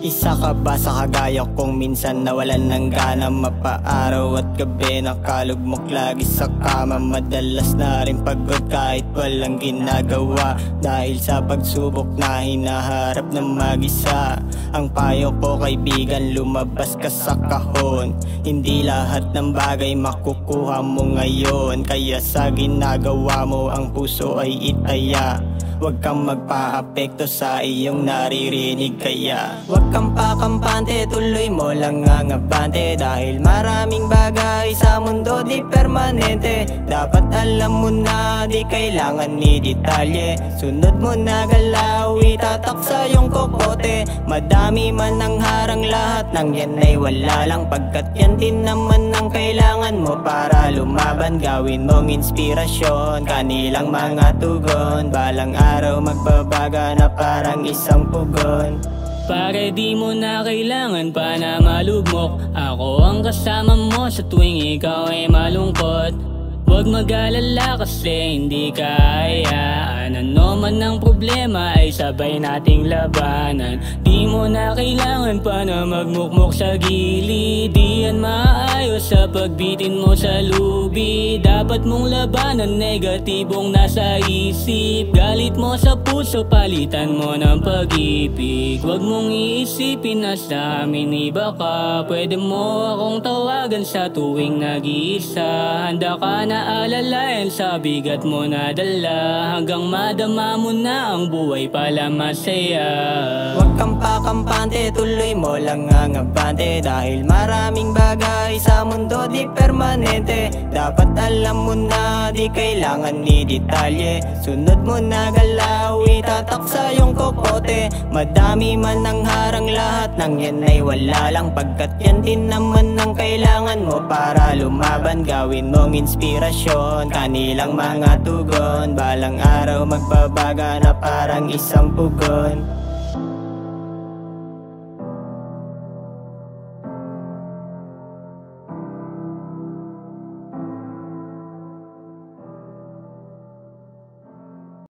Isa ka ba sa kagaya kong minsan nawalan ng gana, mapaaraw at gabi nakalugmok lagi sa kama? Madalas na rin pagod kahit walang ginagawa, dahil sa pagsubok na hinaharap ng mag-isa. Ang payo ko kaibigan, lumabas ka sa kahon. Hindi lahat ng bagay makukuha mo ngayon, kaya sa ginagawa mo ang puso ay itaya. Huwag kang magpa-apekto sa iyong naririnig, kaya huwag kang pakampante, tuloy mo lang ang abante. Dahil maraming bagay sa mundo di permanente, dapat alam mo na di kailangan ni detalye. Sunod mo na galaw, itatak sa iyong kokote. Madami man ang harang, lahat ng yan ay wala lang, pagkat yan din naman ang kailangan mo para lumaban. Gawin mong inspirasyon kanilang mga tugon, balang araw magbabaga na parang isang pugon. Pare di mo na kailangan pa na malugmok, ako ang kasama mo sa tuwing ikaw ay malungkot. Huwag mag-alala kasi hindi kayaan, ano man ang problema ay sabay nating labanan. Di mo na kailangan pa na magmukmok sa gilid, di yan maayos sa pagbitin mo sa lubi. Dapat mong labanan negatibong nasa isip, galit mo sa puso palitan mo ng pag-ibig. Huwag mong iisipin na sa amin iba ka, pwede mo akong tawagan sa tuwing nag-iisa. Handa ka na alalayan sa bigat mo na dala, hanggang madama mo na ang buhay pala masaya. Huwag kang pakampante, tuloy mo lang ang abante. Dahil maraming bagay sa mundo di permanente, dapat alam mo na di kailangan ni detalye. Sunod mo na galaw, itatak sa iyong kokote. Madami man ang harang, lahat ng yan ay wala lang, pagkat yan din naman ang kailangan mo para lumaban. Gawin mong inspirasyon kanilang mga tugon, balang araw magbabaga na parang isang pugon.